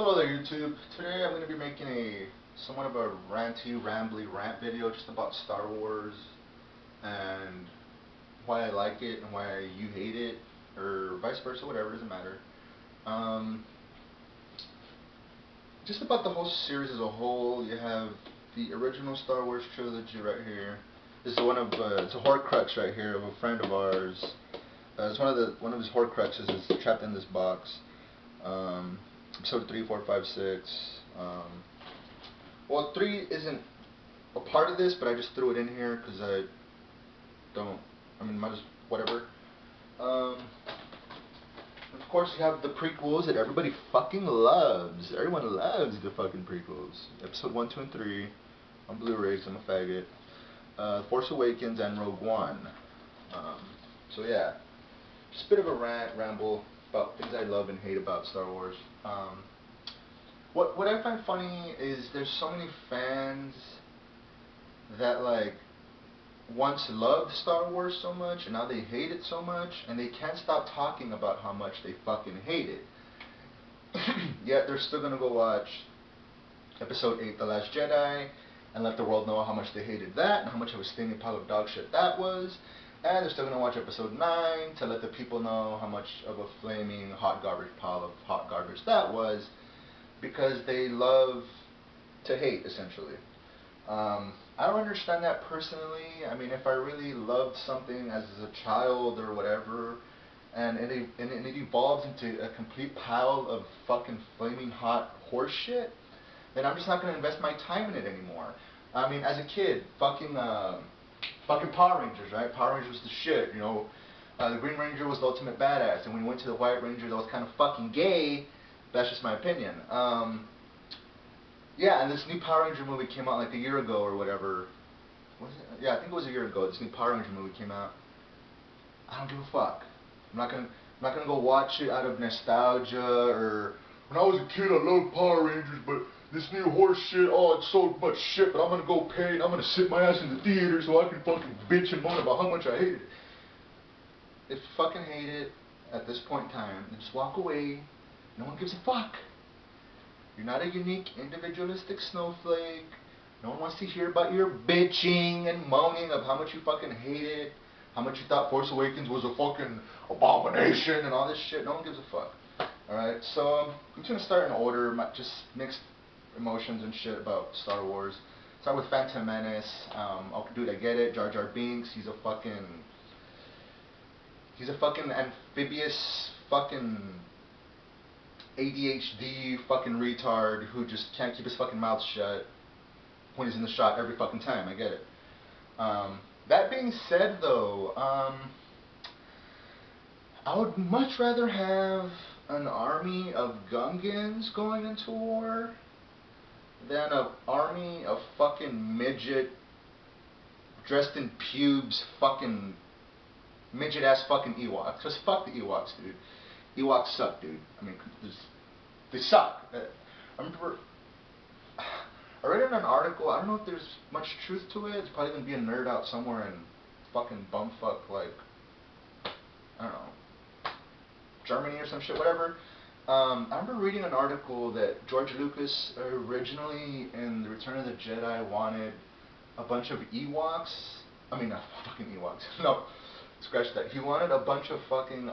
Hello there YouTube. Today I'm going to be making a somewhat of a ranty, rambly rant video just about Star Wars and why I like it and why you hate it, or vice versa, whatever, doesn't matter. Just about the whole series as a whole. You have the original Star Wars trilogy right here. This is it's a Horcrux right here of a friend of ours. It's one of his Horcruxes is trapped in this box. Episode 3, 4, 5, 6. Well, 3 isn't a part of this, but I just threw it in here because might as whatever. Of course, you have the prequels that everybody fucking loves. Everyone loves the fucking prequels. Episode 1, 2, and 3 on Blu-ray, 'cause I'm a faggot. Force Awakens and Rogue One. So yeah, just a bit of a ramble about things I love and hate about Star Wars. What I find funny is there's so many fans that like once loved Star Wars so much and now they hate it so much, and they can't stop talking about how much they fucking hate it. Yet they're still gonna go watch Episode 8, The Last Jedi, and let the world know how much they hated that and how much of a steaming pile of dog shit that was. And they're still going to watch Episode 9 to let the people know how much of a flaming hot garbage pile of hot garbage that was, because they love to hate, essentially. I don't understand that personally. I mean, if I really loved something as a child or whatever, and it evolves into a complete pile of fucking flaming hot horse shit, then I'm just not going to invest my time in it anymore. I mean, as a kid, fucking Power Rangers, right? Power Rangers was the shit, you know. The Green Ranger was the ultimate badass, and when you went to the White Ranger, that was kind of fucking gay. That's just my opinion. Yeah, and this new Power Ranger movie came out like a year ago or whatever. Was it? Yeah, I think it was a year ago. This new Power Ranger movie came out. I don't give a fuck. I'm not gonna go watch it out of nostalgia, or when I was a kid I loved Power Rangers, but this new horse shit, oh, it's so much shit, but I'm gonna go pay and I'm gonna sit my ass in the theater so I can fucking bitch and moan about how much I hate it. If you fucking hate it at this point in time, then just walk away. No one gives a fuck. You're not a unique, individualistic snowflake. No one wants to hear about your bitching and moaning of how much you fucking hate it, how much you thought Force Awakens was a fucking abomination and all this shit. No one gives a fuck. Alright, so I'm just gonna start in order, just mixed emotions and shit about Star Wars. Start with Phantom Menace. Oh, dude, I get it. Jar Jar Binks. He's a fucking amphibious fucking ADHD fucking retard who just can't keep his fucking mouth shut when he's in the shot every fucking time. I get it. That being said, though, I would much rather have an army of Gungans going into war than an army of fucking midget, dressed in pubes, fucking midget ass fucking Ewoks. Just fuck the Ewoks, dude. Ewoks suck, dude. I mean, they suck. I remember I read in an article, I don't know if there's much truth to it. It's probably gonna be a nerd out somewhere in fucking bumfuck, like, I don't know, Germany or some shit, whatever. I remember reading an article that George Lucas originally in The Return of the Jedi wanted a bunch of Ewoks. I mean, not fucking Ewoks. No, scratch that. He wanted a bunch of fucking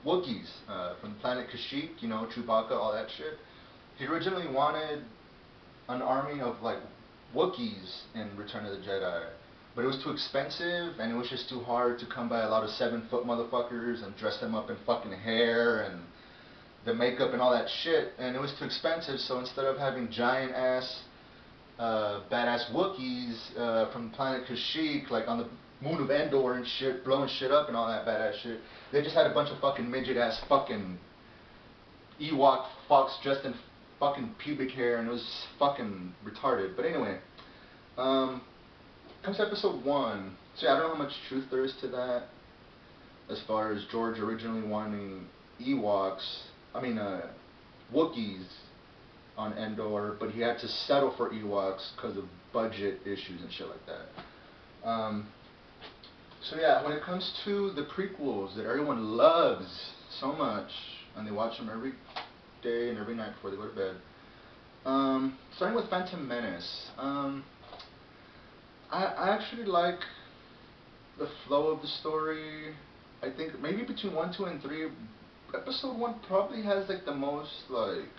Wookiees from the planet Kashyyyk, you know, Chewbacca, all that shit. He originally wanted an army of like Wookiees in Return of the Jedi, but it was too expensive and it was just too hard to come by a lot of 7-foot motherfuckers and dress them up in fucking hair and the makeup and all that shit, and it was too expensive. So instead of having giant ass badass Wookiees from planet Kashyyyk, like on the moon of Endor and shit, blowing shit up and all that badass shit, they just had a bunch of fucking midget ass fucking Ewok fucks dressed in fucking pubic hair, and it was fucking retarded. But anyway, comes to Episode 1. So yeah, I don't know how much truth there is to that, as far as George originally wanting Wookiees on Endor, but he had to settle for Ewoks because of budget issues and shit like that. So yeah, when it comes to the prequels that everyone loves so much, and they watch them every day and every night before they go to bed. Starting with Phantom Menace. I actually like the flow of the story. I think maybe between 1, 2, and 3, episode 1 probably has like the most like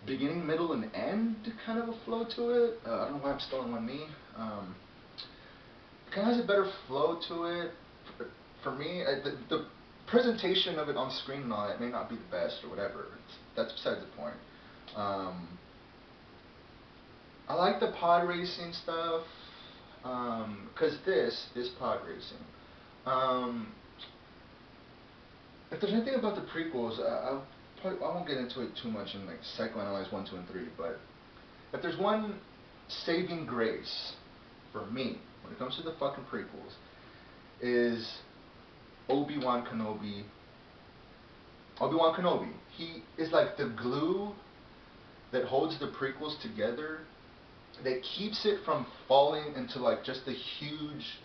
beginning, middle, and end kind of a flow to it. I don't know why I'm still in one knee. It kind of has a better flow to it. For me, the presentation of it on screen and all that may not be the best or whatever. That's besides the point. I like the pod racing stuff, because this is pod racing. If there's anything about the prequels, I won't get into it too much and like psychoanalyze 1, 2, and 3, but if there's one saving grace for me when it comes to the fucking prequels, is Obi-Wan Kenobi. Obi-Wan Kenobi. He is like the glue that holds the prequels together, that keeps it from falling into like just a huge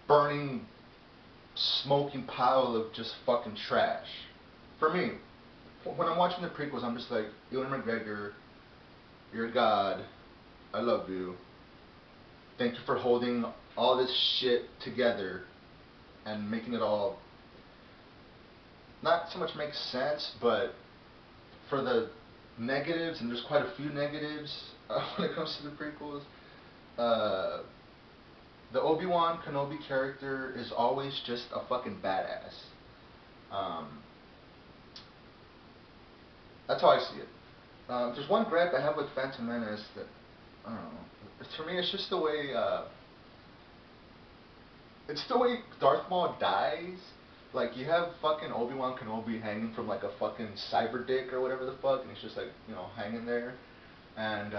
burning smoking pile of just fucking trash. For me, when I'm watching the prequels, I'm just like, Ewan McGregor, you're God, I love you, thank you for holding all this shit together and making it all not so much make sense, but for the negatives, and there's quite a few negatives when it comes to the prequels, the Obi-Wan Kenobi character is always just a fucking badass. That's how I see it. There's one gripe I have with Phantom Menace that, I don't know, for me it's just the way, it's the way Darth Maul dies. Like, you have fucking Obi-Wan Kenobi hanging from like a fucking cyber dick or whatever the fuck, and he's just like, you know, hanging there. And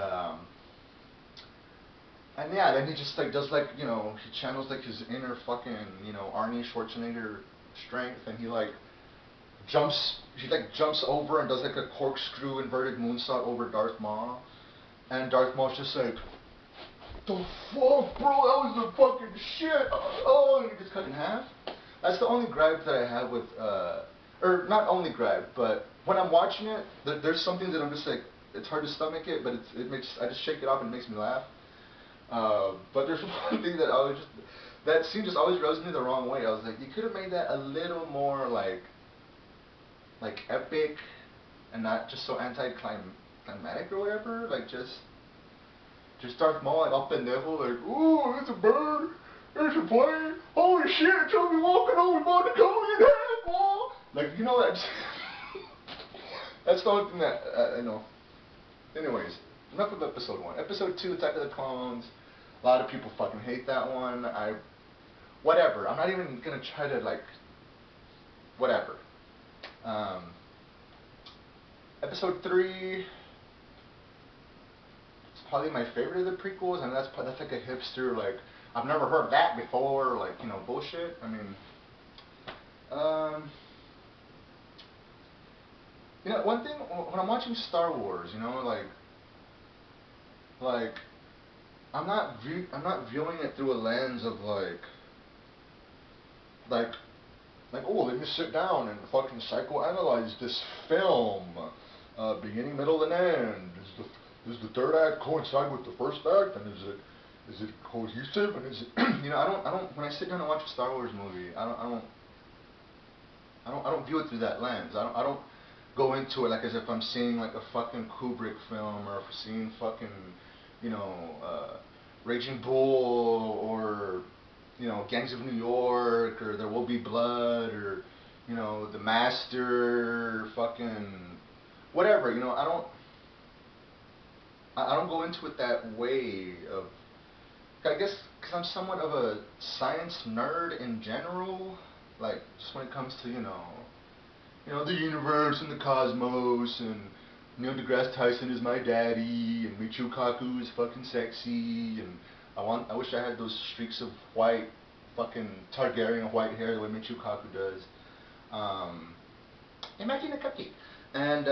yeah, then he just like does like, you know, he channels like his inner fucking, you know, Arnie Schwarzenegger strength, and he like jumps over and does like a corkscrew inverted moonsault over Darth Maul. And Darth Maul's just like, the fuck, bro, that was the fucking shit. Oh, and he gets cut in half. That's the only gripe that I have with, or not only gripe, but when I'm watching it, there's something that I'm just like, it's hard to stomach it, but I just shake it off and it makes me laugh. But there's one thing that that scene just always rubs me the wrong way. I was like, you could have made that a little more like epic, and not just so anticlimactic or whatever. Like just Darth Maul like off the nipple, like, ooh, it's a bird, it's a plane, holy shit, it's me walking over about to go in half, Maul. Like, you know, that's the only thing that I know. Anyways, enough of episode 1. Episode 2, Attack of the Clones. A lot of people fucking hate that one. Whatever. I'm not even gonna try to like, whatever. Episode 3. It's probably my favorite of the prequels, and that's like a hipster, like, I've never heard that before, like, you know, bullshit. I mean, you know, one thing when I'm watching Star Wars, you know, like I'm not viewing it through a lens of like oh, let me sit down and fucking psychoanalyze this film, beginning, middle, and end. Does the third act coincide with the first act, and is it cohesive, and is it you know, I don't when I sit down and watch a Star Wars movie, I don't view it through that lens. I don't go into it like as if I'm seeing like a fucking Kubrick film, or if I'm seeing fucking, you know, Raging Bull, or, you know, Gangs of New York, or There Will Be Blood, or, you know, The Master, fucking whatever. You know, I don't go into it that way of, I guess because I'm somewhat of a science nerd in general, like just when it comes to, you know, the universe and the cosmos, and Neil deGrasse Tyson is my daddy, and Michio Kaku is fucking sexy, and I wish I had those streaks of white, fucking Targaryen white hair the way Michio Kaku does. Imagine a cupcake. And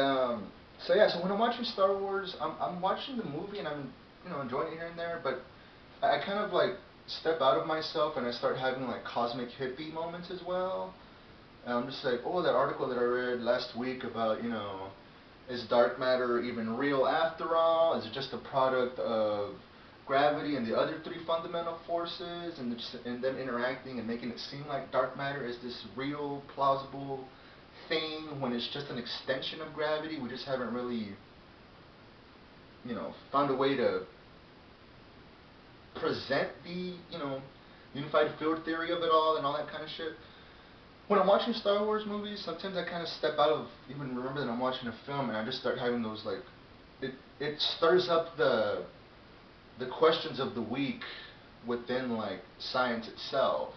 so yeah, so when I'm watching Star Wars, I'm watching the movie and I'm, you know, enjoying it here and there, but I kind of like step out of myself and I start having like cosmic hippie moments as well. And I'm just like, oh, that article that I read last week about, is dark matter even real after all? Is it just a product of gravity and the other three fundamental forces, and them interacting and making it seem like dark matter is this real, plausible thing when it's just an extension of gravity? We just haven't really, found a way to present the, unified field theory of it all and all that kind of shit. When I'm watching Star Wars movies, sometimes I kind of step out of even remember that I'm watching a film, and I just start having those like, it stirs up the questions of the week within like science itself.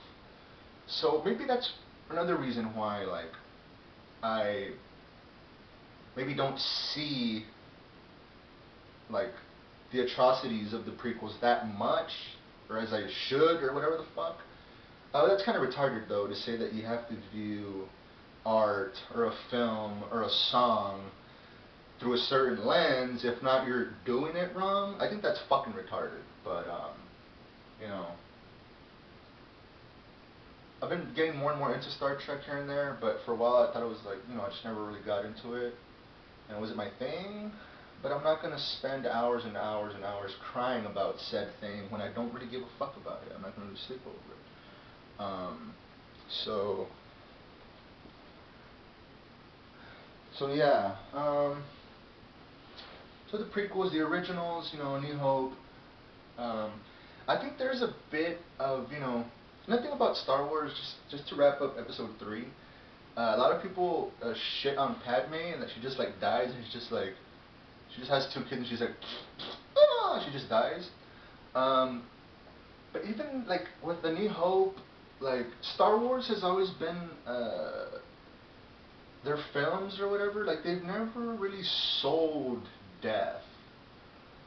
So maybe that's another reason why like I maybe don't see like the atrocities of the prequels that much, or as I should, or whatever the fuck. That's kind of retarded, though, to say that you have to view art or a film or a song through a certain lens. If not, you're doing it wrong. I think that's fucking retarded. But you know, I've been getting more and more into Star Trek here and there. But for a while, I thought it was like, I just never really got into it. And was it my thing? But I'm not gonna spend hours and hours and hours crying about said thing when I don't really give a fuck about it. I'm not gonna lose sleep over it. So yeah. So the prequels, the originals, A New Hope. I think there's a bit of, nothing about Star Wars. Just to wrap up Episode 3. A lot of people shit on Padme and that she just like dies, and she's just like, she just has 2 kids and she's like, ah, she just dies. But even like with The New Hope, like Star Wars has always been their films or whatever, like they've never really sold death.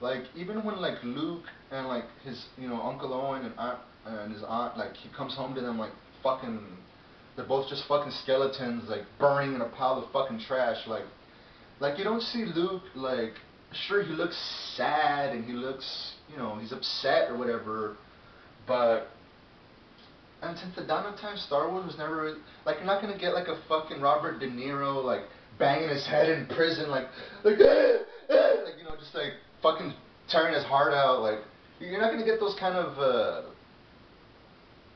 Like even when like Luke and like his Uncle Owen and his aunt, like he comes home to them like fucking, they're both just fucking skeletons like burning in a pile of fucking trash. Like you don't see Luke like, sure he looks sad and he looks he's upset or whatever, but and since the dawn of time, Star Wars was never really, like you're not gonna get like a fucking Robert De Niro like banging his head in prison like just like fucking tearing his heart out. Like you're not gonna get those kind of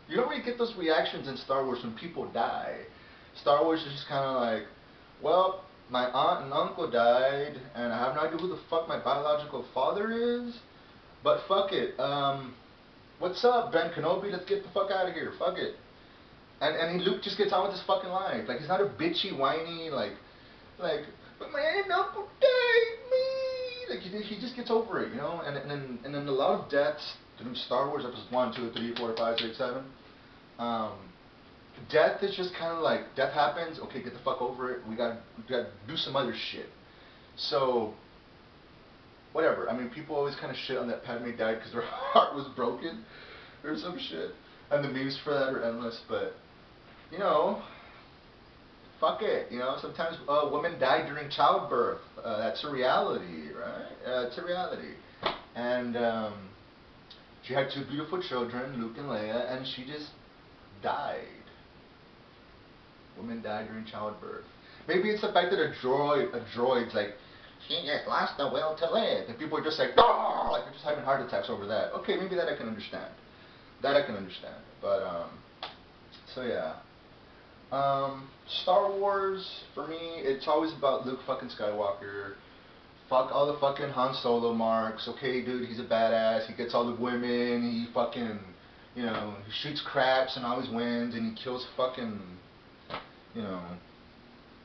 you don't really get those reactions in Star Wars when people die. Star Wars is just kind of like, well, my aunt and uncle died, and I have no idea who the fuck my biological father is, but fuck it. What's up, Ben Kenobi? Let's get the fuck out of here. Fuck it. And Luke just gets on with his fucking life. Like he's not a bitchy, whiny but my aunt and uncle died, me. Like he just gets over it, And then a lot of deaths through Star Wars, episodes 1, 2, 3, 4, 5, 6, 7. Death is just kind of like, death happens. Okay, get the fuck over it. We gotta do some other shit. So whatever. I mean, people always kind of shit on that Padme died because her heart was broken or some shit. And the memes for that are endless, but, fuck it. Sometimes women die during childbirth. That's a reality, right? It's a reality. And she had 2 beautiful children, Luke and Leia, and she just died. Women die during childbirth. Maybe it's the fact that a droid's like, she just lost the will to live. And people are just like, oh, like they're just having heart attacks over that. Okay, maybe that I can understand. But, so yeah. Star Wars, for me, it's always about Luke fucking Skywalker. Fuck all the fucking Han Solo marks. Okay, dude, he's a badass. He gets all the women. He fucking, he shoots craps and always wins. And he kills fucking,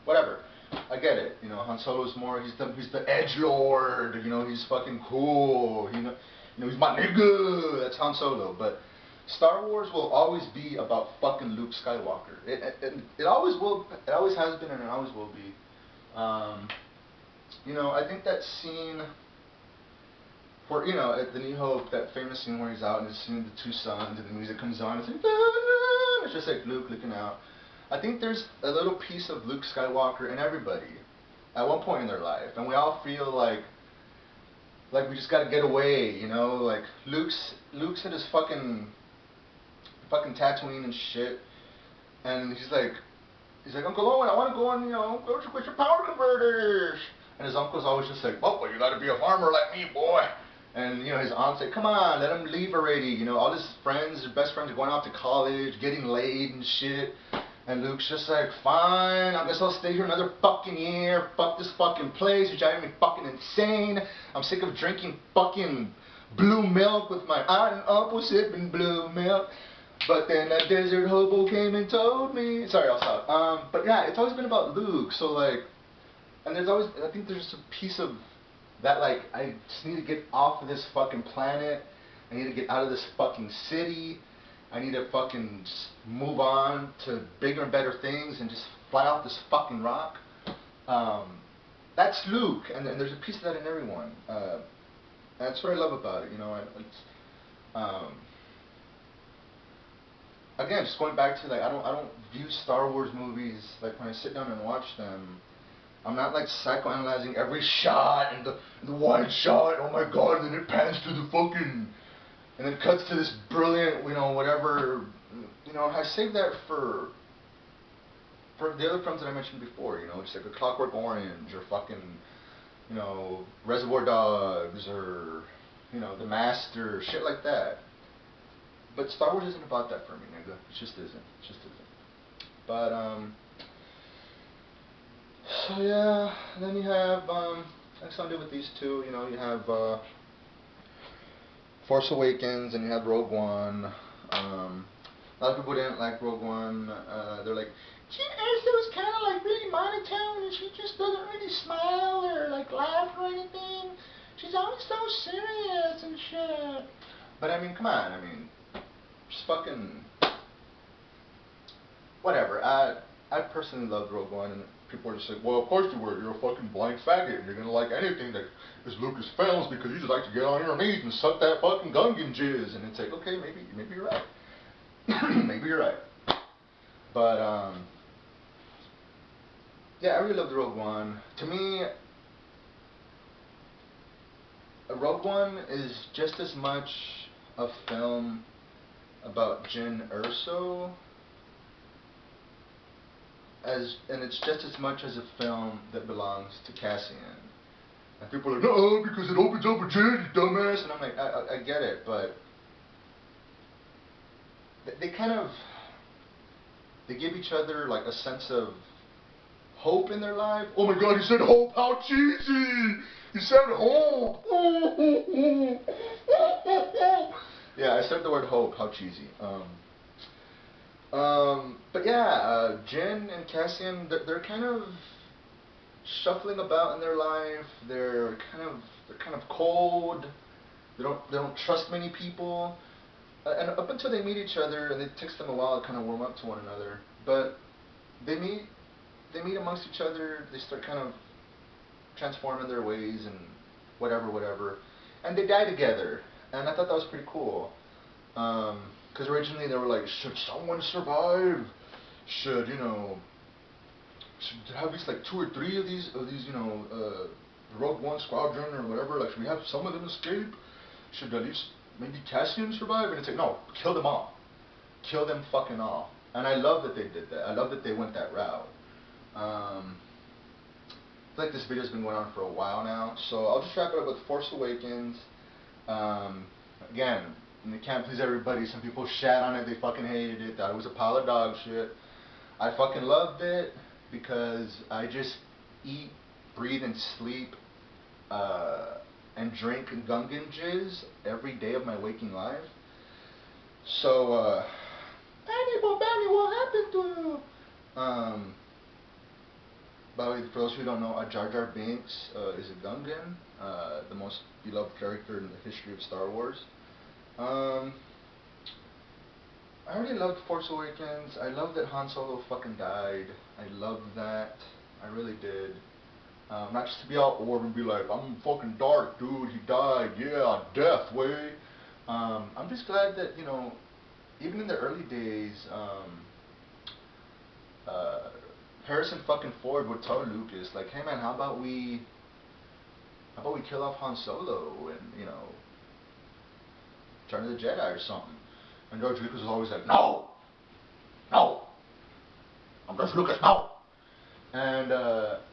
whatever. I get it. Han Solo's more, he's the edgelord, he's fucking cool, he's my nigga. That's Han Solo. But Star Wars will always be about fucking Luke Skywalker. It always will. It always has been, and it always will be. I think that scene where, at The New Hope, that famous scene where he's out and he's seeing the 2 sons and the music comes on, it's like, it's just like Luke looking out. I think there's a little piece of Luke Skywalker in everybody at one point in their life, and we all feel like we just gotta get away, like Luke's at his fucking Tatooine and shit, and he's like, he's like, Uncle Owen, I want to go on, go with your power converters. And his uncle's always just like, well, you got to be a farmer like me, boy. And, his aunt's like, come on, let him leave already. All his friends, his best friends are going off to college, getting laid and shit. And Luke's just like, fine, I guess I'll stay here another fucking year. Fuck this fucking place, you're driving me fucking insane. I'm sick of drinking fucking blue milk with my aunt and uncle sipping blue milk. But then that desert hobo came and told me. Sorry, I'll stop. But yeah, it's always been about Luke. So like, and there's always, I think there's a piece of that, like, I just need to get off of this fucking planet. I need to get out of this fucking city. I need to fucking just move on to bigger and better things and just fly off this fucking rock. That's Luke, and there's a piece of that in everyone. That's what I love about it. Again, just going back to, like, I don't view Star Wars movies, like, when I sit down and watch them, I'm not like psychoanalyzing every shot and the wide shot. Oh my god! And then it pans to the fucking, and then cuts to this brilliant, whatever. I save that for the other films that I mentioned before. Just like A Clockwork Orange or fucking, Reservoir Dogs or The Master, shit like that. But Star Wars isn't about that for me, nigga. It just isn't. It just isn't. But so yeah, and then you have, next I'll do with these two, you have Force Awakens and you have Rogue One. A lot of people didn't like Rogue One. They're like, Erso's kind of like really monotone and she just doesn't really smile or like laugh or anything. She's always so serious and shit. But I mean, come on, just fucking, whatever. I personally loved Rogue One, and people are just like, well, of course you were. You're a fucking blind faggot, and you're gonna like anything that is Lucasfilms because you just like to get on your knees and suck that fucking Gungan jizz. And it's like, okay, maybe you're right. Maybe you're right. But yeah, I really loved Rogue One. To me, Rogue One is just as much a film about Jyn Erso and it's just as much as a film that belongs to Cassian. And people are like, no, because it opens up with Jyn, you dumbass. And I'm like, I get it, but they give each other like a sense of hope in their life. Oh my god, he said hope, how cheesy! He said hope! Yeah, I said the word hope, how cheesy. But yeah, Jyn and Cassian, they're kind of shuffling about in their life. They're kind of cold. They don't trust many people. And up until they meet each other, and it takes them a while to kind of warm up to one another. But they meet amongst each other. They start kind of transforming their ways and whatever. And they die together. And I thought that was pretty cool. Because originally they were like, should someone survive? Should have at least like 2 or 3 of these Rogue One Squadron or whatever, like, should we have some of them escape? Should at least maybe Cassian survive? And it's like, no, kill them all. Kill them fucking all. And I love that they did that. I love that they went that route. I feel like this video's been going on for a while now, so I'll just wrap it up with Force Awakens. Again, and it can't please everybody. Some people shat on it, they fucking hated it, thought it was a pile of dog shit. I fucking loved it because I just eat, breathe, and sleep and drink Gungan jizz every day of my waking life. So, Barry, what happened to you? By the way, for those who don't know, Jar Jar Binks is a Gungan, the most beloved character in the history of Star Wars. I really loved Force Awakens. I love that Han Solo fucking died. I loved that. I really did. Not just to be all orb and be like, I'm fucking dark, dude, he died, yeah, death, way. I'm just glad that, even in the early days, Harrison fucking Ford would tell Lucas, like, hey man, how about we kill off Han Solo and, Turn of the Jedi or something. And George Lucas was always like, no! I'm just Lucas now. And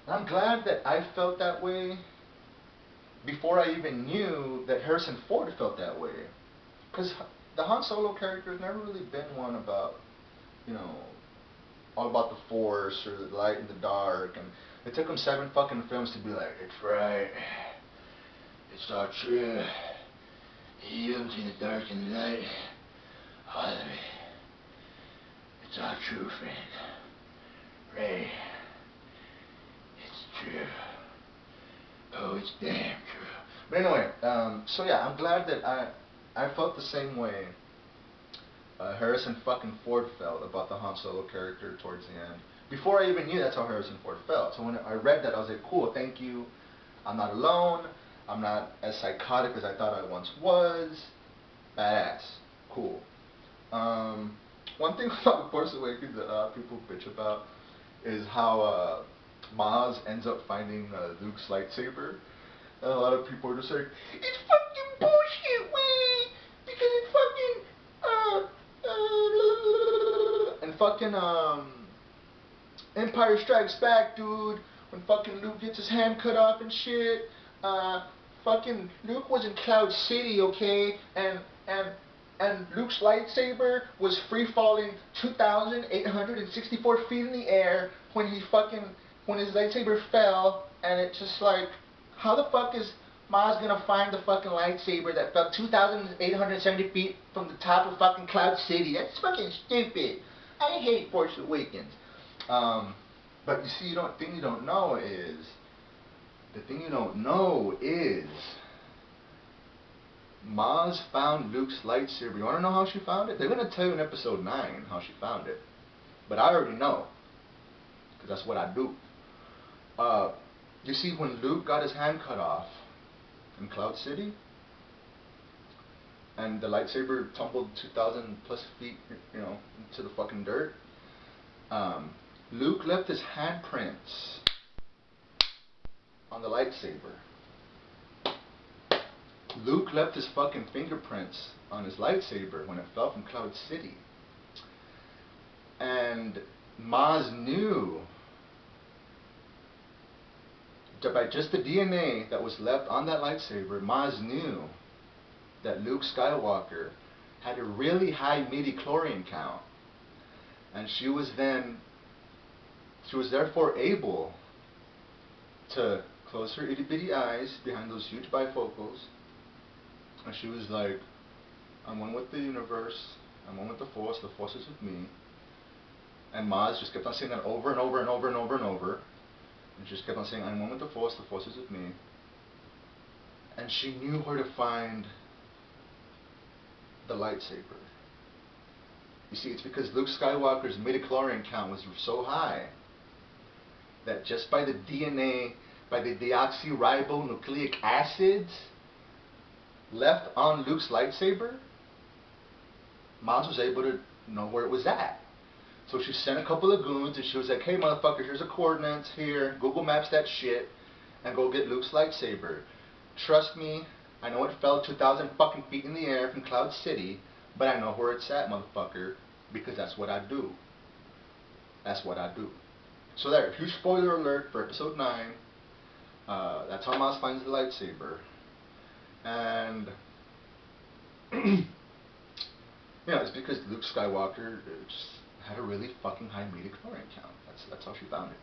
I'm glad that I felt that way before I even knew that Harrison Ford felt that way. Because the Han Solo character has never really been one about, you know, all about the Force or the light and the dark. And it took him 7 fucking films to be like, it's right. It's all true. You haven't seen the dark and the light. All of it. It's all true, friend. Ray. It's true. Oh, it's damn true. But anyway, so yeah, I'm glad that I felt the same way Harrison fucking Ford felt about the Han Solo character towards the end. Before I even knew that's how Harrison Ford felt. So when I read that, I was like, cool, thank you. I'm not alone. I'm not as psychotic as I thought I once was. Badass. Cool. One thing about Force Awakens that people bitch about is how Maz ends up finding Luke's lightsaber. And a lot of people are just like, it's fucking bullshit, way! Because it fucking, and fucking, Empire Strikes Back, dude, when fucking Luke gets his hand cut off and shit, fucking Luke was in Cloud City, okay, and Luke's lightsaber was free falling 2,864 feet in the air when his lightsaber fell, and it's just like, how the fuck is Maz gonna find the fucking lightsaber that fell 2,870 feet from the top of fucking Cloud City? That's fucking stupid. I hate Force Awakens. But you see, the thing you don't know is, Maz found Luke's lightsaber. You want to know how she found it? They're going to tell you in episode 9 how she found it. But I already know, because that's what I do. You see, when Luke got his hand cut off in Cloud City, and the lightsaber tumbled 2,000 plus feet, you know, into the fucking dirt, Luke left his handprints on the lightsaber. Luke left his fucking fingerprints on his lightsaber when it fell from Cloud City. And Maz knew that by just the DNA that was left on that lightsaber, Maz knew that Luke Skywalker had a really high midi-chlorian count. And she was therefore able to close her itty-bitty eyes behind those huge bifocals, and she was like, I'm one with the universe, I'm one with the Force is with me. And Maz just kept on saying that over and over and over and over and over. And she just kept on saying, I'm one with the Force is with me. And she knew where to find the lightsaber. You see, it's because Luke Skywalker's midi-chlorian count was so high that just by the DNA, by the deoxyribonucleic acids left on Luke's lightsaber, Maz was able to know where it was at. So she sent a couple of goons and she was like, hey motherfucker, here's the coordinates, here, Google Maps that shit, and go get Luke's lightsaber. Trust me, I know it fell 2,000 fucking feet in the air from Cloud City, but I know where it's at, motherfucker, because that's what I do. That's what I do. So there, huge spoiler alert for episode 9. That's how Maz finds the lightsaber. And yeah, it's because Luke Skywalker just had a really fucking high midi-chlorian count. That's how she found it.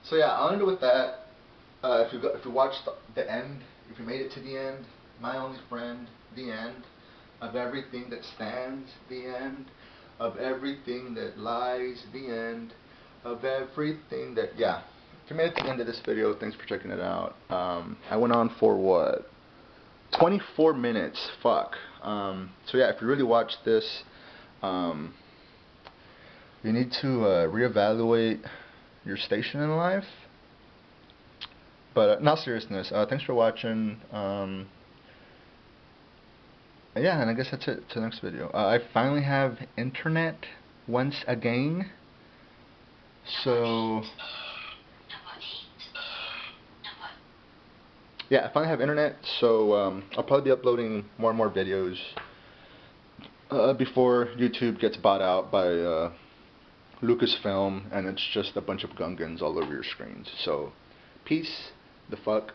So yeah, I'll end it with that. If you watched the end, if you made it to the end, my only friend, the end of everything that stands, the end of everything that lies, the end of everything that, yeah. If you made it to the end of this video, thanks for checking it out. I went on for what? 24 minutes. Fuck. So yeah, if you really watched this, you need to reevaluate your station in life. But not seriousness. Thanks for watching. Yeah, and I guess that's it. To the next video. I finally have internet once again. So yeah, I finally have internet. So I'll probably be uploading more and more videos before YouTube gets bought out by Lucasfilm, and it's just a bunch of Gungans all over your screens. So, peace the fuck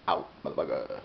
out, motherfucker.